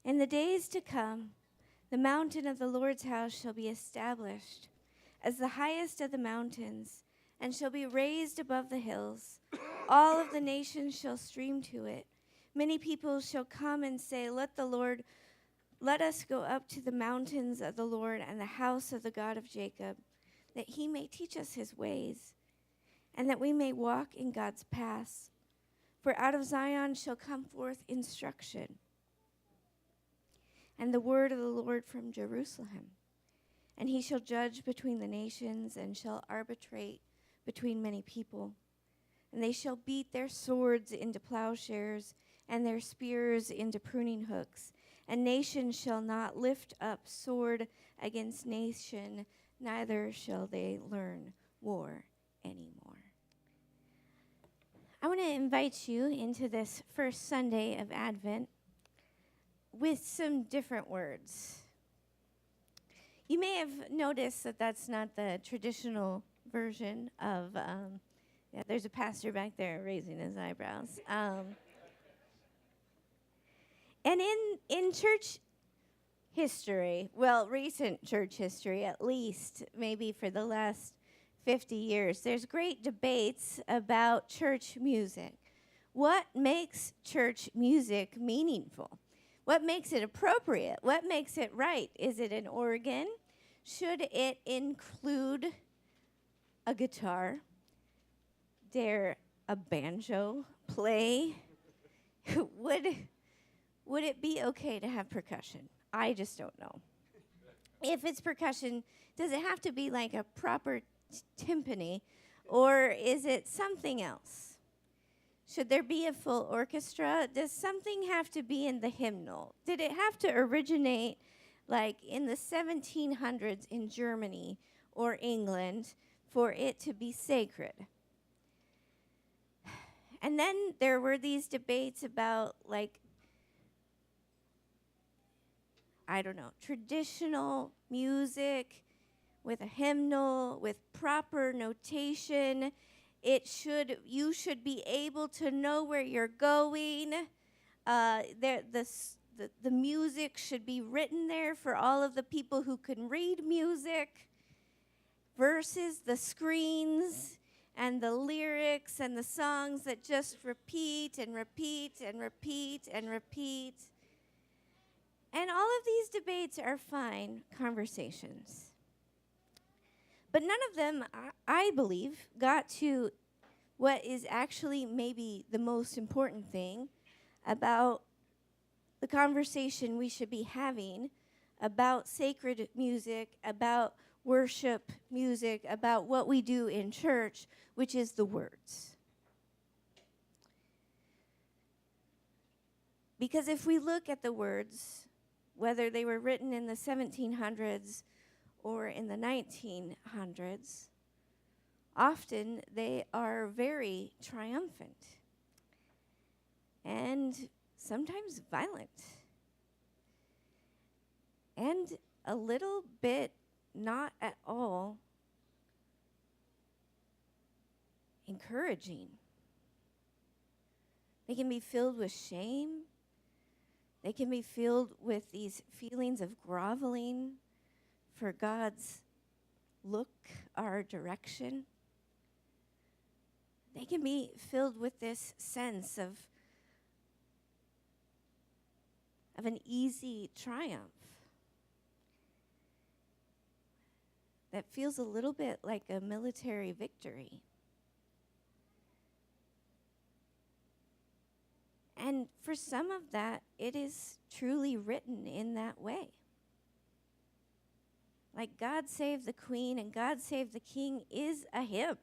In the days to come, the mountain of the Lord's house shall be established as the highest of the mountains, and shall be raised above the hills. All of the nations shall stream to it. Many people shall come and say, let us go up to the mountains of the Lord and the house of the God of Jacob, that he may teach us his ways, and that we may walk in God's paths. For out of Zion shall come forth instruction, and the word of the Lord from Jerusalem. And he shall judge between the nations, and shall arbitrate between many people. And they shall beat their swords into plowshares, and their spears into pruning hooks. And nation shall not lift up sword against nation, neither shall they learn war anymore. I want to invite you into this first Sunday of Advent with some different words. You may have noticed that that's not the traditional version of, there's a pastor back there raising his eyebrows. And in church history, well, recent church history at least, maybe for the last 50 years, there's great debates about church music. What makes church music meaningful? What makes it appropriate? What makes it right? Is it an organ? Should it include a guitar? Dare a banjo play? Would it be okay to have percussion? I just don't know. If it's percussion, does it have to be like a proper timpani, or is it something else? Should there be a full orchestra? Does something have to be in the hymnal? Did it have to originate like in the 1700s in Germany or England for it to be sacred? And then there were these debates about like, I don't know, traditional music with a hymnal, with proper notation. You should be able to know where you're going. The music should be written there for all of the people who can read music, versus the screens and the lyrics and the songs that just repeat and repeat and repeat and repeat. And all of these debates are fine conversations. But none of them, I believe, got to what is actually maybe the most important thing about the conversation we should be having about sacred music, about worship music, about what we do in church, which is the words. Because if we look at the words, whether they were written in the 1700s or in the 1900s, often they are very triumphant and sometimes violent and a little bit not at all encouraging. They can be filled with shame. They can be filled with these feelings of groveling for God's look, our direction. They can be filled with this sense of an easy triumph that feels a little bit like a military victory. And for some of that, it is truly written in that way. Like God Save the Queen and God Save the King is a hymn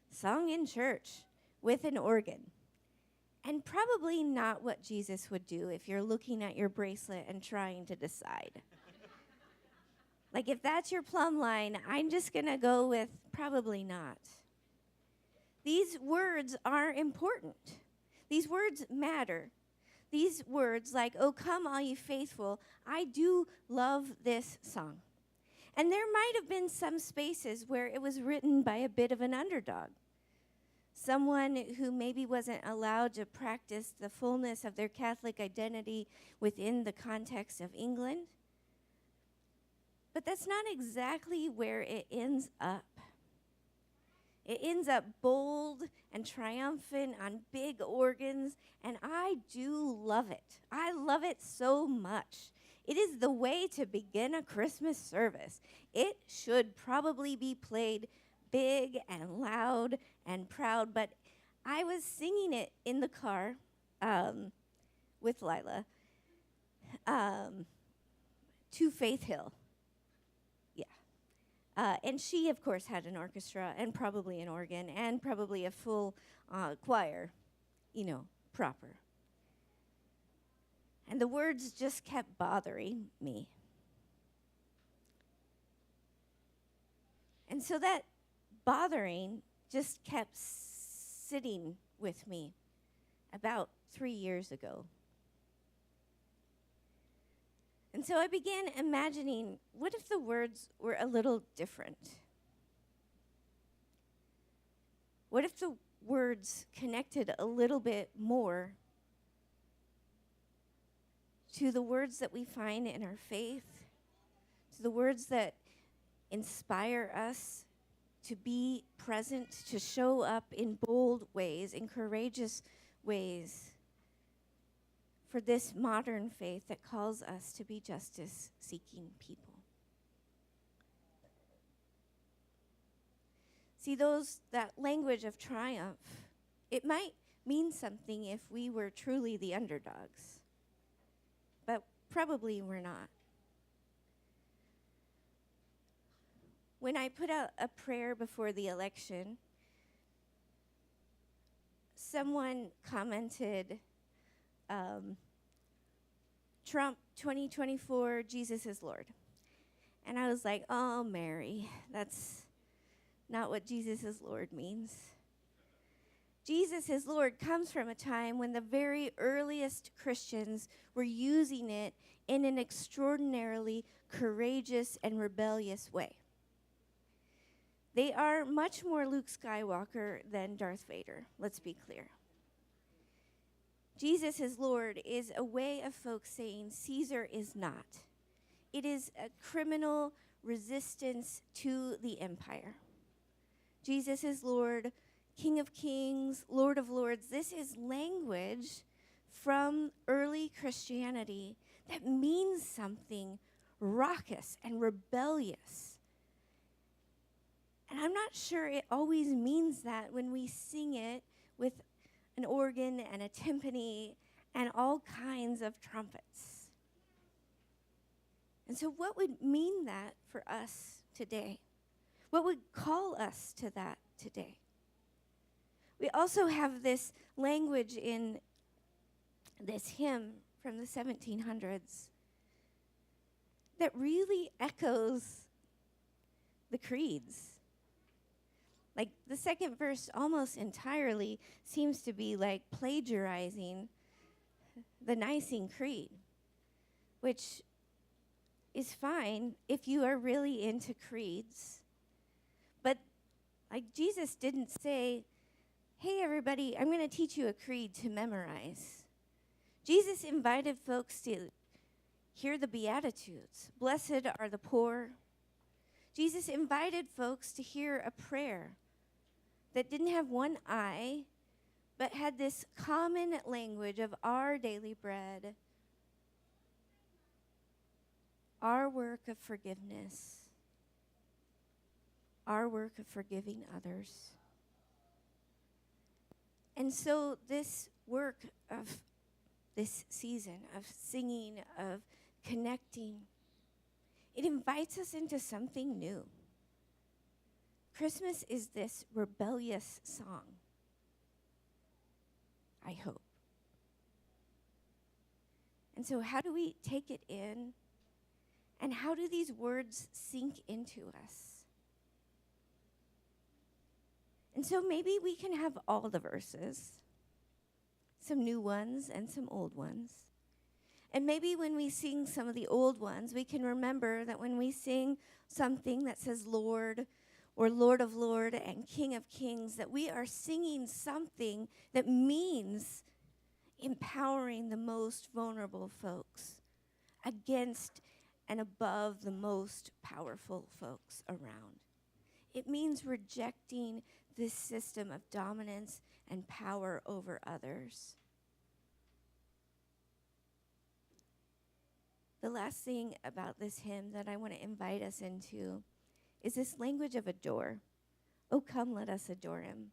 sung in church with an organ. And probably not what Jesus would do if you're looking at your bracelet and trying to decide. Like if that's your plumb line, I'm just going to go with probably not. These words are important. These words matter. These words like, "Oh, come all you faithful," I do love this song. And there might have been some spaces where it was written by a bit of an underdog. someone who maybe wasn't allowed to practice the fullness of their Catholic identity within the context of England. But that's not exactly where it ends up. It ends up bold and triumphant on big organs, and I do love it. I love it so much. It is the way to begin a Christmas service. It should probably be played big and loud and proud, but I was singing it in the car with Lila to Faith Hill. And she, of course, had an orchestra and probably an organ and probably a full choir, proper. And the words just kept bothering me. And so that bothering just kept sitting with me about 3 years ago. And so I began imagining, what if the words were a little different? What if the words connected a little bit more to the words that we find in our faith, to the words that inspire us to be present, to show up in bold ways, in courageous ways, for this modern faith that calls us to be justice-seeking people. See, that language of triumph, it might mean something if we were truly the underdogs, but probably we're not. When I put out a prayer before the election, someone commented, Trump 2024, Jesus is Lord. And I was like, oh, Mary, that's not what Jesus is Lord means. Jesus is Lord comes from a time when the very earliest Christians were using it in an extraordinarily courageous and rebellious way. They are much more Luke Skywalker than Darth Vader, let's be clear. Jesus is Lord is a way of folks saying Caesar is not. It is a criminal resistance to the empire. Jesus is Lord, King of Kings, Lord of Lords. This is language from early Christianity that means something raucous and rebellious. And I'm not sure it always means that when we sing it with an organ and a timpani and all kinds of trumpets. And so what would mean that for us today? What would call us to that today? We also have this language in this hymn from the 1700s that really echoes the creeds. Like the second verse almost entirely seems to be like plagiarizing the Nicene Creed, which is fine if you are really into creeds. But like Jesus didn't say, hey everybody, I'm going to teach you a creed to memorize. Jesus invited folks to hear the Beatitudes. Blessed are the poor. Jesus invited folks to hear a prayer that didn't have one I, but had this common language of our daily bread, our work of forgiveness, our work of forgiving others. And so this work of this season of singing, of connecting, it invites us into something new. Christmas is this rebellious song, I hope. And so how do we take it in? And how do these words sink into us? And so maybe we can have all the verses, some new ones and some old ones. And maybe when we sing some of the old ones, we can remember that when we sing something that says Lord, or Lord of Lord and King of Kings, that we are singing something that means empowering the most vulnerable folks against and above the most powerful folks around. It means rejecting this system of dominance and power over others. The last thing about this hymn that I want to invite us into is this language of adore. Oh, come, let us adore him.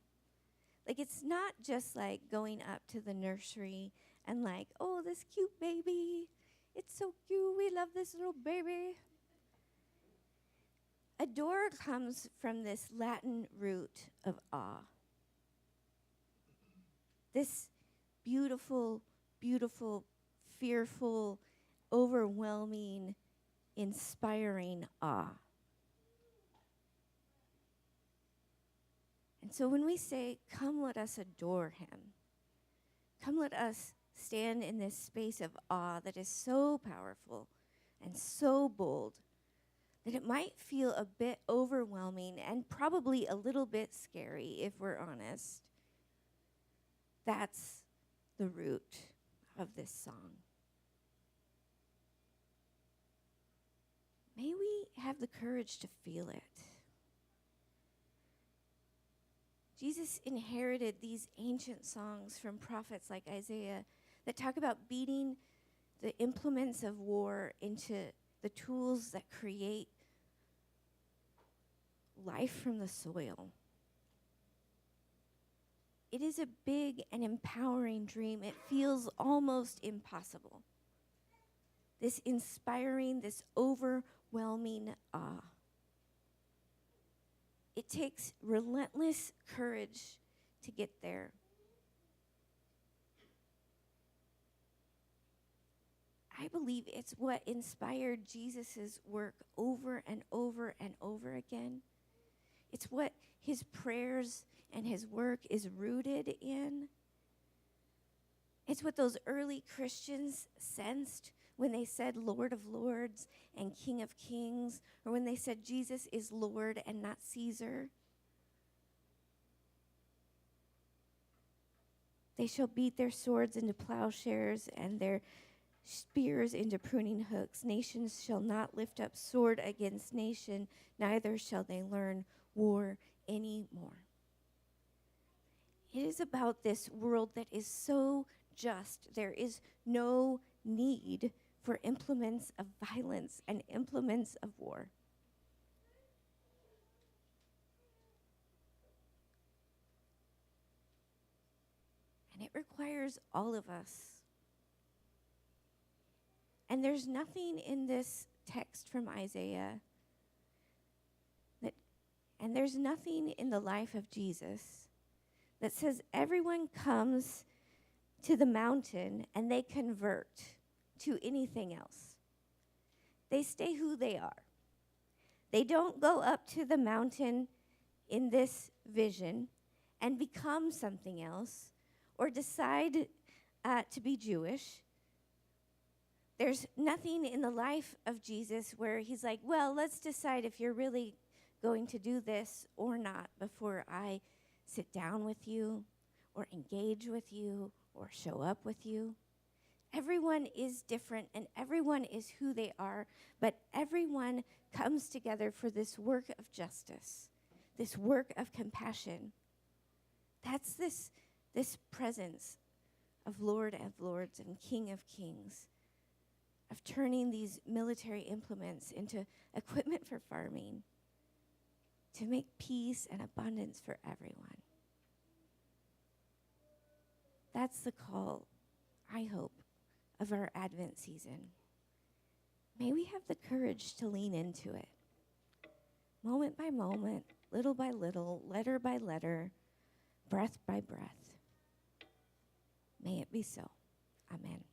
Like, it's not just like going up to the nursery and like, oh, this cute baby. It's so cute. We love this little baby. Adore comes from this Latin root of awe. This beautiful, beautiful, fearful, overwhelming, inspiring awe. And so when we say, come let us adore him, come let us stand in this space of awe that is so powerful and so bold that it might feel a bit overwhelming and probably a little bit scary, if we're honest. That's the root of this song. May we have the courage to feel it. Jesus inherited these ancient songs from prophets like Isaiah that talk about beating the implements of war into the tools that create life from the soil. It is a big and empowering dream. It feels almost impossible. This inspiring, this overwhelming awe. It takes relentless courage to get there. I believe it's what inspired Jesus' work over and over and over again. It's what his prayers and his work is rooted in. It's what those early Christians sensed when they said Lord of Lords and King of Kings, or when they said Jesus is Lord and not Caesar. They shall beat their swords into plowshares and their spears into pruning hooks. Nations shall not lift up sword against nation, neither shall they learn war anymore. It is about this world that is so just. There is no need for implements of violence and implements of war. And it requires all of us. And there's nothing in this text from Isaiah and there's nothing in the life of Jesus that says everyone comes to the mountain and they convert to anything else. They stay who they are. They don't go up to the mountain in this vision and become something else or decide to be Jewish. There's nothing in the life of Jesus where he's like, well, let's decide if you're really going to do this or not before I sit down with you or engage with you or show up with you. Everyone is different and everyone is who they are, but everyone comes together for this work of justice, this work of compassion. That's this presence of Lord of Lords and King of Kings, of turning these military implements into equipment for farming, to make peace and abundance for everyone. That's the call, I hope, of our Advent season. May we have the courage to lean into it. Moment by moment, little by little, letter by letter, breath by breath. May it be so. Amen.